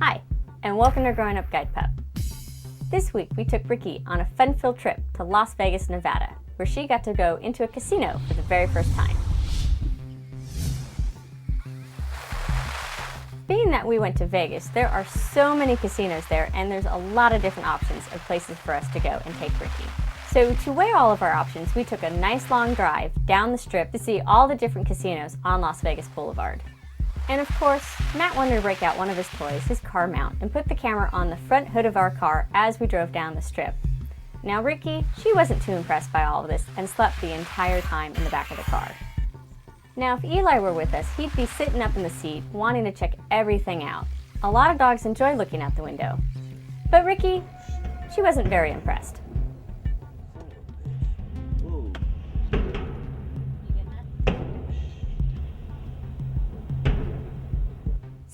Hi, and welcome to Growing Up Guide Pup. This week we took Ricky on a fun-filled trip to Las Vegas, Nevada, where she got to go into a casino for the very first time. Being that we went to Vegas, there are so many casinos there, and there's a lot of different options of places for us to go and take Ricky. So to weigh all of our options, we took a nice long drive down the strip to see all the different casinos on Las Vegas Boulevard. And of course, Matt wanted to break out one of his toys, his car mount, and put the camera on the front hood of our car as we drove down the strip. Now Ricky, she wasn't too impressed by all of this and slept the entire time in the back of the car. Now if Eli were with us, he'd be sitting up in the seat wanting to check everything out. A lot of dogs enjoy looking out the window. But Ricky, she wasn't very impressed.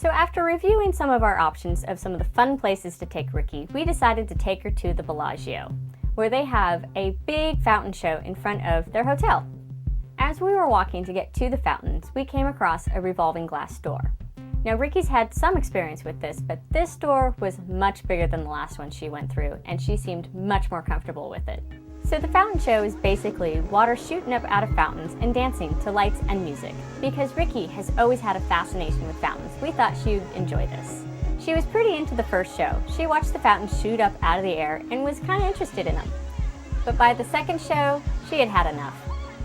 So after reviewing some of our options of some of the fun places to take Ricky, we decided to take her to the Bellagio, where they have a big fountain show in front of their hotel. As we were walking to get to the fountains, we came across a revolving glass door. Now Ricky's had some experience with this, but this door was much bigger than the last one she went through, and she seemed much more comfortable with it. So the fountain show is basically water shooting up out of fountains and dancing to lights and music. Because Ricky has always had a fascination with fountains, we thought she would enjoy this. She was pretty into the first show. She watched the fountains shoot up out of the air and was kind of interested in them. But by the second show, she had had enough.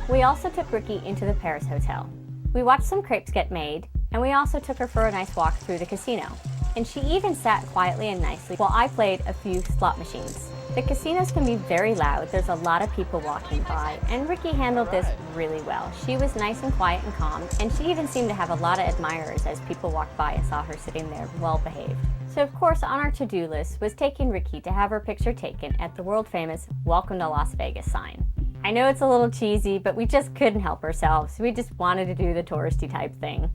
We also took Ricky into the Paris Hotel. We watched some crepes get made, and we also took her for a nice walk through the casino. And she even sat quietly and nicely while I played a few slot machines. The casinos can be very loud, there's a lot of people walking by, and Ricky handled this really well. She was nice and quiet and calm, and she even seemed to have a lot of admirers as people walked by and saw her sitting there well behaved. So of course on our to-do list was taking Ricky to have her picture taken at the world famous Welcome to Las Vegas sign. I know it's a little cheesy, but we just couldn't help ourselves. We just wanted to do the touristy type thing.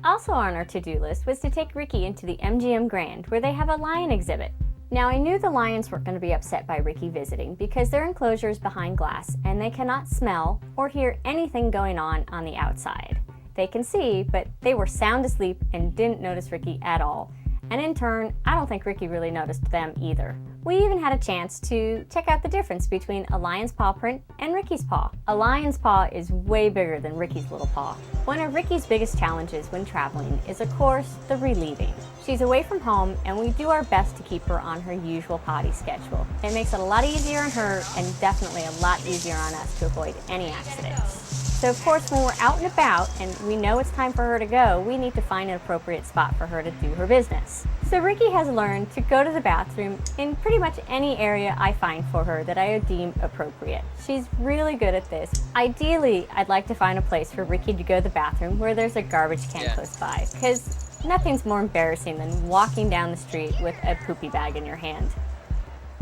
Also on our to-do list was to take Ricky into the MGM Grand, where they have a lion exhibit. Now I knew the lions weren't going to be upset by Ricky visiting because their enclosure is behind glass and they cannot smell or hear anything going on the outside. They can see, but they were sound asleep and didn't notice Ricky at all. And in turn, I don't think Ricky really noticed them either. We even had a chance to check out the difference between a lion's paw print and Ricky's paw. A lion's paw is way bigger than Ricky's little paw. One of Ricky's biggest challenges when traveling is, of course, the relieving. She's away from home, and we do our best to keep her on her usual potty schedule. It makes it a lot easier on her and definitely a lot easier on us to avoid any accidents. So of course, when we're out and about and we know it's time for her to go, we need to find an appropriate spot for her to do her business. So Ricky has learned to go to the bathroom in pretty much any area I find for her that I deem appropriate. She's really good at this. Ideally, I'd like to find a place for Ricky to go to the bathroom where there's a garbage can close by, because nothing's more embarrassing than walking down the street with a poopy bag in your hand.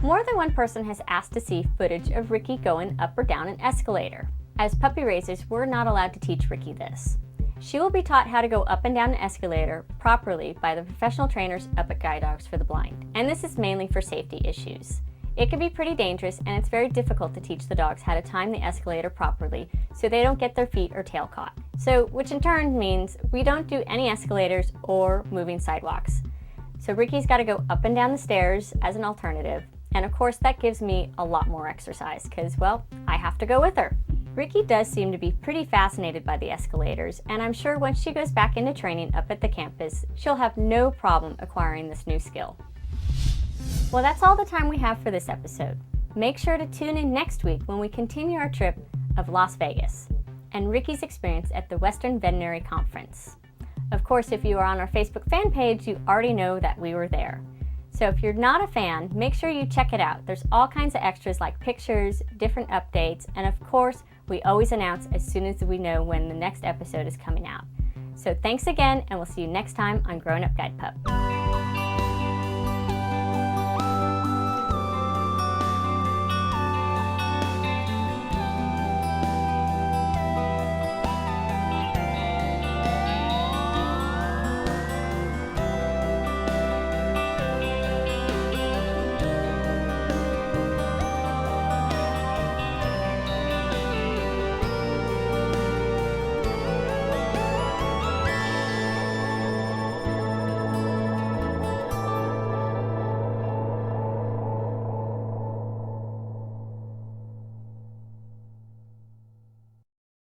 More than one person has asked to see footage of Ricky going up or down an escalator. As puppy raisers, we're not allowed to teach Ricky this. She will be taught how to go up and down an escalator properly by the professional trainers up at Guide Dogs for the Blind, and this is mainly for safety issues. It can be pretty dangerous, and it's very difficult to teach the dogs how to time the escalator properly so they don't get their feet or tail caught. So, which in turn means we don't do any escalators or moving sidewalks. So Ricky's got to go up and down the stairs as an alternative, and of course that gives me a lot more exercise because, well, I have to go with her. Ricky does seem to be pretty fascinated by the escalators, and I'm sure once she goes back into training up at the campus, she'll have no problem acquiring this new skill. Well, that's all the time we have for this episode. Make sure to tune in next week when we continue our trip of Las Vegas and Ricky's experience at the Western Veterinary Conference. Of course, if you are on our Facebook fan page, you already know that we were there. So if you're not a fan, make sure you check it out. There's all kinds of extras like pictures, different updates, and of course, we always announce as soon as we know when the next episode is coming out. So thanks again, and we'll see you next time on Growing Up Guide Pup.